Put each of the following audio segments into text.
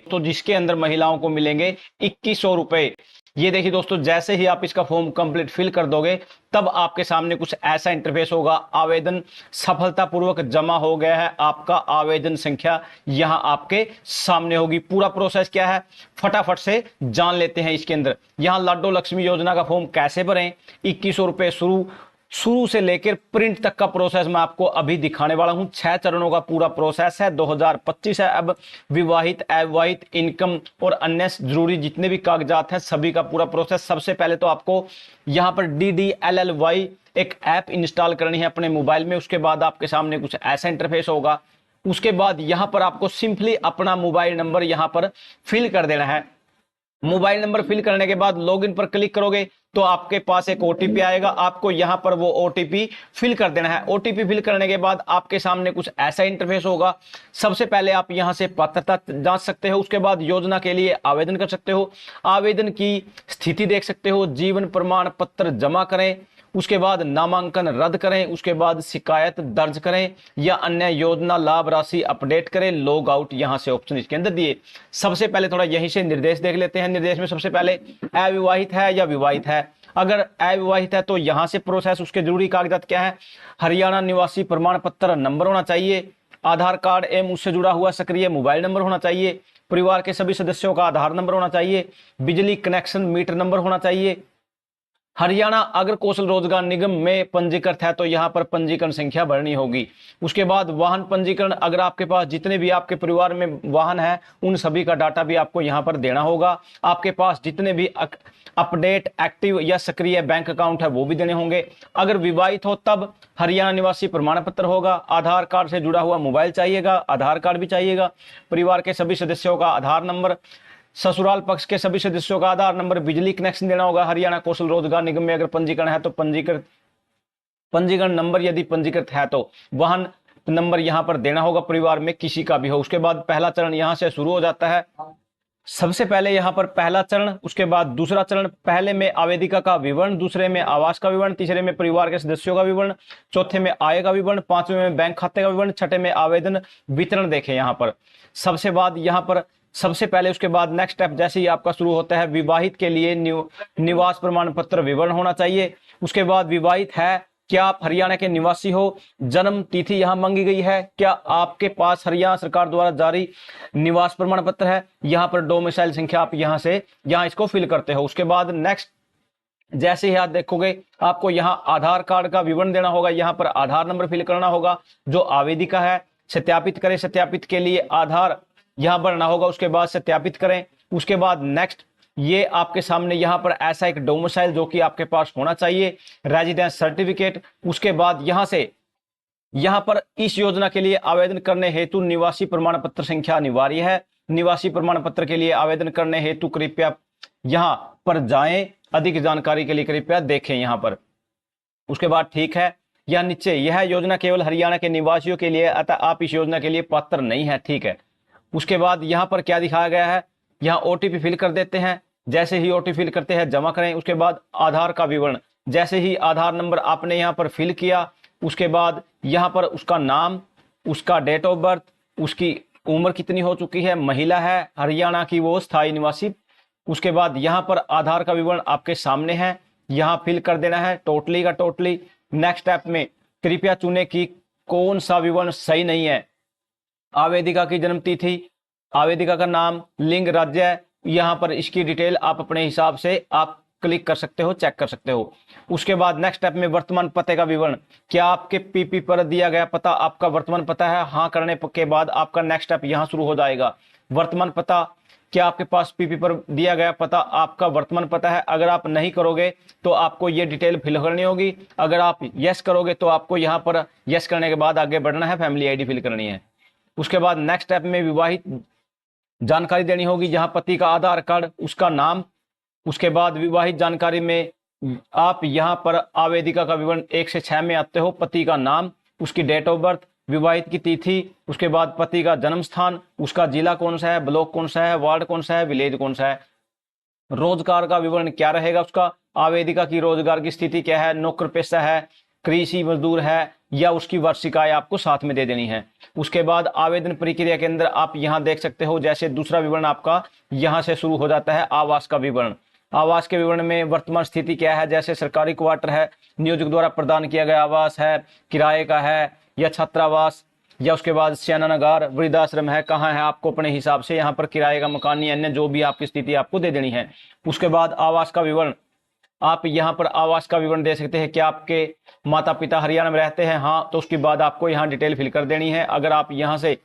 तो जिसके अंदर महिलाओं को मिलेंगे 2100 रुपए। ये देखिए दोस्तों, जैसे ही आप इसका फॉर्म कंप्लीट फिल कर दोगे तब आपके सामने कुछ ऐसा इंटरफेस होगा। आवेदन सफलतापूर्वक जमा हो गया है, आपका आवेदन संख्या यहां आपके सामने होगी। पूरा प्रोसेस क्या है फटाफट से जान लेते हैं इसके अंदर। यहां लाडो लक्ष्मी योजना का फॉर्म कैसे भरें, 2100 रुपए शुरू से लेकर प्रिंट तक का प्रोसेस मैं आपको अभी दिखाने वाला हूं। 6 चरणों का पूरा प्रोसेस है। 2025 है। अब विवाहित, अविवाहित, इनकम और अन्य जरूरी जितने भी कागजात हैं सभी का पूरा प्रोसेस। सबसे पहले तो आपको यहां पर DDLLY एक ऐप इंस्टॉल करनी है अपने मोबाइल में। उसके बाद आपके सामने कुछ ऐसा इंटरफेस होगा। उसके बाद यहां पर आपको सिंपली अपना मोबाइल नंबर यहां पर फिल कर देना है। मोबाइल नंबर फिल करने के बाद लॉगिन पर क्लिक करोगे तो आपके पास एक ओटीपी आएगा। आपको यहां पर वो ओटीपी फिल कर देना है। ओटीपी फिल करने के बाद आपके सामने कुछ ऐसा इंटरफेस होगा। सबसे पहले आप यहां से पात्रता जांच सकते हो। उसके बाद योजना के लिए आवेदन कर सकते हो, आवेदन की स्थिति देख सकते हो, जीवन प्रमाण पत्र जमा करें, उसके बाद नामांकन रद्द करें, उसके बाद शिकायत दर्ज करें या अन्य योजना लाभ राशि अपडेट करें, लॉग आउट यहां से ऑप्शन इसके अंदर दिए। सबसे पहले थोड़ा यहीं से निर्देश देख लेते हैं। निर्देश में सबसे पहले अविवाहित है या विवाहित है। अगर अविवाहित है तो यहां से प्रोसेस, उसके जरूरी कागजात क्या है, हरियाणा निवासी प्रमाण पत्र नंबर होना चाहिए, आधार कार्ड एवं उससे जुड़ा हुआ सक्रिय मोबाइल नंबर होना चाहिए, परिवार के सभी सदस्यों का आधार नंबर होना चाहिए, बिजली कनेक्शन मीटर नंबर होना चाहिए। हरियाणा अगर कौशल रोजगार निगम में पंजीकृत है तो यहां पर पंजीकरण संख्या भरनी होगी। उसके बाद वाहन पंजीकरण, अगर आपके पास जितने भी आपके परिवार में वाहन है उन सभी का डाटा भी आपको यहां पर देना होगा। आपके पास जितने भी अपडेट एक्टिव या सक्रिय बैंक अकाउंट है वो भी देने होंगे। अगर विवाहित हो तब हरियाणा निवासी प्रमाण पत्र होगा, आधार कार्ड से जुड़ा हुआ मोबाइल चाहिएगा, आधार कार्ड भी चाहिएगा, परिवार के सभी सदस्यों का आधार नंबर, ससुराल पक्ष के सभी सदस्यों का आधार नंबर, बिजली कनेक्शन देना होगा। हरियाणा कौशल रोजगार निगम में अगर पंजीकरण है तो पंजीकरण नंबर, यदि पंजीकृत है तो वाहन नंबर यहां पर देना होगा, परिवार में किसी का भी हो। उसके बाद पहला चरण यहां से शुरू हो जाता है। सबसे पहले यहां पर पहला चरण, उसके बाद दूसरा चरण। पहले में आवेदिका का विवरण, दूसरे में आवास का विवरण, तीसरे में परिवार के सदस्यों का विवरण, चौथे में आय का विवरण, पांचवें में बैंक खाते का विवरण, छठे में आवेदन वितरण। देखें यहां पर सबसे बाद यहां पर सबसे पहले, उसके बाद नेक्स्ट स्टेप जैसे ही आपका शुरू होता है, विवाहित के लिए निवास प्रमाण पत्र विवरण होना चाहिए। उसके बाद विवाहित है, क्या आप हरियाणा के निवासी हो, जन्म तिथि यहां मांगी गई है, क्या आपके पास हरियाणा सरकार द्वारा जारी निवास प्रमाण पत्र है, यहां पर डोमिसाइल संख्या आप यहां इसको फिल करते हो। उसके बाद नेक्स्ट जैसे ही आप देखोगे आपको यहां आधार कार्ड का विवरण देना होगा। यहां पर आधार नंबर फिल करना होगा जो आवेदिका है। सत्यापित करें, सत्यापित के लिए आधार यहां भरना होगा। उसके बाद सत्यापित करें। उसके बाद नेक्स्ट ये आपके सामने यहां पर ऐसा एक डोमिसाइल जो कि आपके पास होना चाहिए, रेजिडेंस सर्टिफिकेट। उसके बाद यहां पर इस योजना के लिए आवेदन करने हेतु निवासी प्रमाण पत्र संख्या अनिवार्य है। निवासी प्रमाण पत्र के लिए आवेदन करने हेतु कृपया यहां पर जाएं, अधिक जानकारी के लिए कृपया देखें यहां पर। उसके बाद ठीक है, या नीचे यह योजना केवल हरियाणा के निवासियों के लिए, अतः आप इस योजना के लिए पात्र नहीं है, ठीक है। उसके बाद यहां पर क्या दिखाया गया है, यहां ओटीपी फिल कर देते हैं। जैसे ही ओटीपी फिल करते हैं जमा करें। उसके बाद आधार का विवरण, जैसे ही आधार नंबर आपने यहां पर फिल किया, उसके बाद यहां पर उसका नाम, उसका डेट ऑफ बर्थ, उसकी उम्र कितनी हो चुकी है, महिला है, हरियाणा की वो स्थायी निवासी। उसके बाद यहां पर आधार का विवरण आपके सामने है, यहां फिल कर देना है टोटली का टोटली। नेक्स्ट स्टेप में कृपया चुने कि कौन सा विवरण सही नहीं है। आवेदिका की जन्म तिथि, आवेदिका का नाम, लिंग, राज्य, यहां पर इसकी डिटेल आप अपने हिसाब से आप क्लिक कर सकते हो, चेक कर सकते हो। उसके बाद नेक्स्ट स्टेप में वर्तमान पते का विवरण, क्या आपके पीपी पर दिया गया पता आपका वर्तमान पता है, हाँ करने के बाद आपका नेक्स्ट स्टेप यहां शुरू हो जाएगा। वर्तमान पता, क्या आपके पास पीपी पर दिया गया पता आपका वर्तमान पता है। अगर आप नहीं करोगे तो आपको ये डिटेल फिल करनी होगी। अगर आप यस करोगे तो आपको यहां पर यस करने के बाद आगे बढ़ना है, फैमिली आईडी फिल करनी है। उसके बाद नेक्स्ट स्टेप में विवाहित जानकारी देनी होगी, जहां पति का आधार कार्ड, उसका नाम। उसके बाद विवाहित जानकारी में आप यहां पर आवेदिका का विवरण 1 से 6 में आते हो, पति का नाम, उसकी डेट ऑफ बर्थ, विवाहित की तिथि, उसके बाद पति का जन्म स्थान, उसका जिला कौन सा है, ब्लॉक कौन सा है, वार्ड कौन सा है, विलेज कौन सा है। रोजगार का विवरण क्या रहेगा उसका, आवेदिका की रोजगार की स्थिति क्या है, नौकर पेशा है, कृषि मजदूर है या उसकी वार्षिक आय आपको साथ में दे देनी है। उसके बाद आवेदन प्रक्रिया के अंदर आप यहाँ देख सकते हो, जैसे दूसरा विवरण आपका यहाँ से शुरू हो जाता है, आवास का विवरण। आवास के विवरण में वर्तमान स्थिति क्या है, जैसे सरकारी क्वार्टर है, नियोजक द्वारा प्रदान किया गया आवास है, किराए का है या छात्रावास, या उसके बाद शयनागार वृद्धाश्रम है, कहाँ है, आपको अपने हिसाब से यहाँ पर किराए का मकान या अन्य जो भी आपकी स्थिति आपको दे देनी है। उसके बाद आवास का विवरण, आप यहाँ पर आवास का विवरण दे सकते हैं। क्या आपके माता पिता हरियाणा में रहते हैं? हाँ, तो उसके बाद आपको यहाँ डिटेल फिल कर देनी है। अगर आप यहाँ से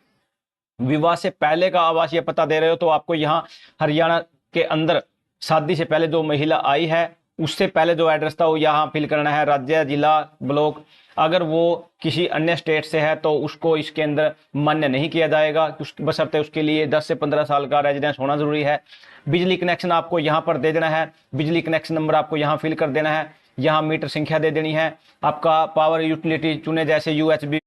विवाह से पहले का आवास या पता दे रहे हो तो आपको यहाँ हरियाणा के अंदर शादी से पहले जो महिला आई है उससे पहले जो एड्रेस था वो यहाँ फिल करना है, राज्य, जिला, ब्लॉक। अगर वो किसी अन्य स्टेट से है तो उसको इसके अंदर मान्य नहीं किया जाएगा, बशर्ते उसके लिए 10 से 15 साल का रेजिडेंस होना जरूरी है। बिजली कनेक्शन आपको यहाँ पर दे देना है, बिजली कनेक्शन नंबर आपको यहाँ फिल कर देना है, यहाँ मीटर संख्या दे देनी है, आपका पावर यूटिलिटी चुने जैसे यूएचबी